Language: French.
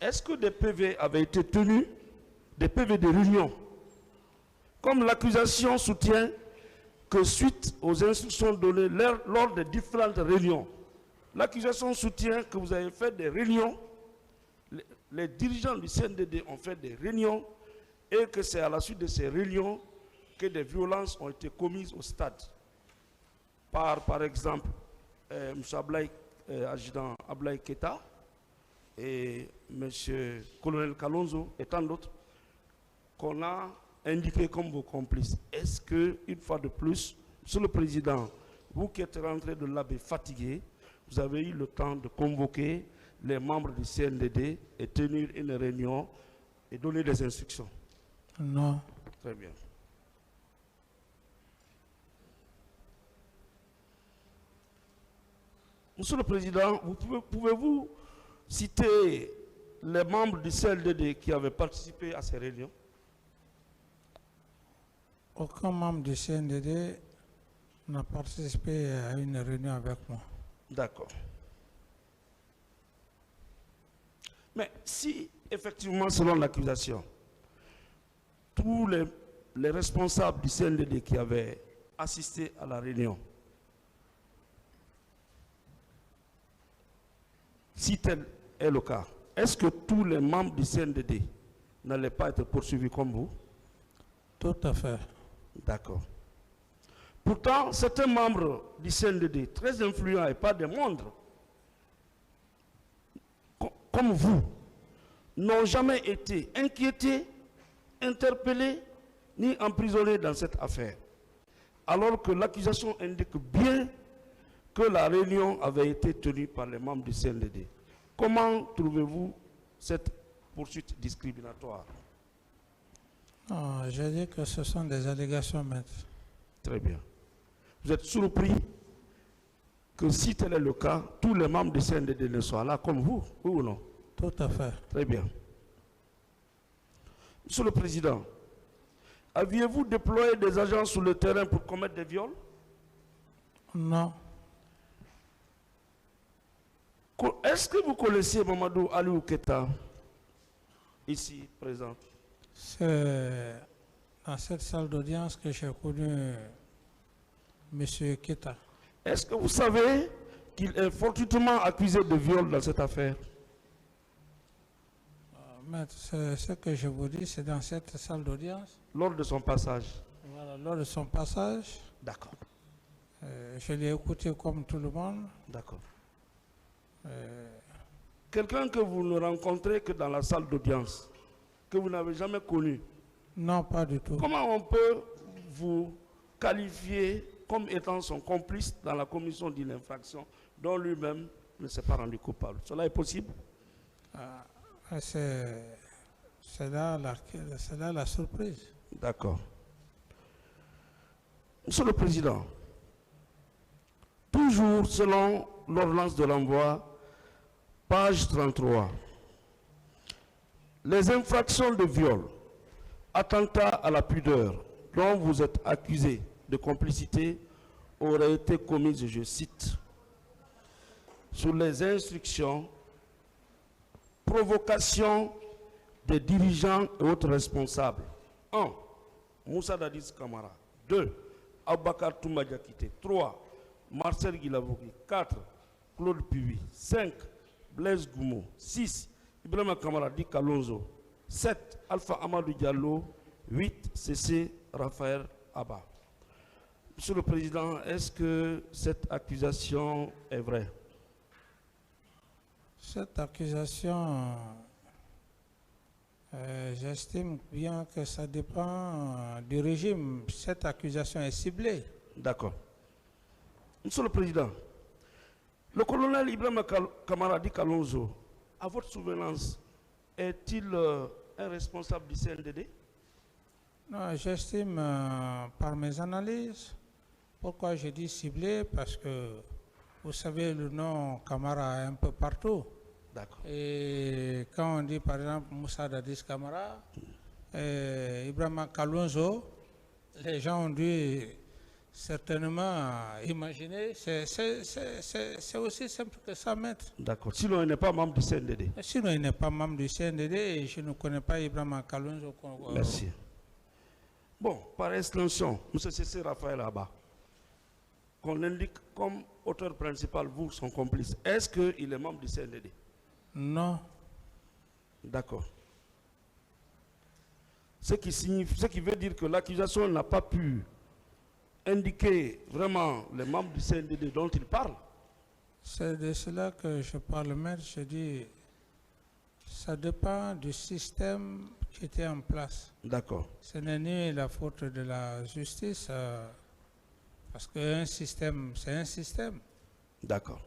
est-ce que des PV avaient été tenus, des PV de réunion? Comme l'accusation soutient que suite aux instructions données lors des différentes réunions, l'accusation soutient que vous avez fait des réunions, les dirigeants du CNDD ont fait des réunions et que c'est à la suite de ces réunions que des violences ont été commises au stade. Par exemple, M. Adjudant Ablaï Keta et M. Colonel Kalonzo et tant d'autres qu'on a indiqués comme vos complices. Est-ce que, une fois de plus, Monsieur le Président, vous qui êtes rentré de l'AB fatigué, vous avez eu le temps de convoquer les membres du CNDD et tenir une réunion et donner des instructions? Non. Très bien. Monsieur le Président, pouvez-vous citer les membres du CNDD qui avaient participé à ces réunions? Aucun membre du CNDD n'a participé à une réunion avec moi. D'accord. Mais si, effectivement, selon l'accusation, tous les responsables du CNDD qui avaient assisté à la réunion, si tel est le cas, est-ce que tous les membres du CNDD n'allaient pas être poursuivis comme vous? Tout à fait. D'accord. Pourtant, certains membres du CNDD, très influents et pas des moindres, comme vous, n'ont jamais été inquiétés, interpellés, ni emprisonnés dans cette affaire. Alors que l'accusation indique bien que la réunion avait été tenue par les membres du CNDD. Comment trouvez-vous cette poursuite discriminatoire? Non, je dis que ce sont des allégations, maître. Très bien. Vous êtes surpris que si tel est le cas, tous les membres du CNDD ne soient là comme vous, oui ou non? Tout à fait. Très bien. Monsieur le Président, aviez-vous déployé des agents sur le terrain pour commettre des viols? Non. Est-ce que vous connaissez Mamadou Aliou Keta, ici présent? C'est dans cette salle d'audience que j'ai connu M. Keta. Est-ce que vous savez qu'il est fortuitement accusé de viol dans cette affaire? Maître, ce que je vous dis, c'est dans cette salle d'audience. Lors de son passage? Voilà, lors de son passage. D'accord. Je l'ai écouté comme tout le monde. D'accord. Quelqu'un que vous ne rencontrez que dans la salle d'audience, que vous n'avez jamais connu? Non, pas du tout. Comment on peut vous qualifier comme étant son complice dans la commission d'une infraction dont lui-même ne s'est pas rendu coupable? Cela est possible? C'est là la surprise. D'accord. Monsieur le Président, toujours selon l'ordonnance de l'envoi, page 33, les infractions de viol, attentat à la pudeur, dont vous êtes accusé de complicité, auraient été commises, je cite, sous les instructions, provocation des dirigeants et autres responsables. 1. Moussa Dadis Kamara. 2. Abakar Toumadjakite. 3. Marcel Guilavogui. 4. Claude Pivi. 5. Blaise Goumo. 6. Ibrahima Kamara Di Kalonzo. 7. Alpha Amadou Diallo. 8. CC Raphaël Abba. Monsieur le Président, est-ce que cette accusation est vraie? Cette accusation, j'estime bien que ça dépend du régime. Cette accusation est ciblée. D'accord. Monsieur le Président, le colonel Ibrahima Kamara Di Kalonzo, à votre souvenance, est-il un responsable du CNDD? Non, j'estime par mes analyses. Pourquoi je dis ciblé? Parce que vous savez, le nom Kamara est un peu partout. D'accord. Et quand on dit par exemple Moussa Dadis Kamara, Ibrahima Kalonzo, les gens ont dû certainement, imaginez, c'est aussi simple que ça, maître. D'accord. Sinon, il n'est pas membre du CNDD. Sinon, il n'est pas membre du CNDD et je ne connais pas Ibrahim Kalonzo. Merci. Bon, par extension, M. Cessé Raphaël Abba, qu'on l'indique comme auteur principal, vous, son complice, est-ce qu'il est membre du CNDD? Non. D'accord. Ce qui veut dire que l'accusation n'a pas pu indiquer vraiment les membres du CNDD dont il parle. C'est de cela que je parle, maître. Je dis, ça dépend du système qui était en place. D'accord. Ce n'est ni la faute de la justice, parce qu'un système, c'est un système. D'accord.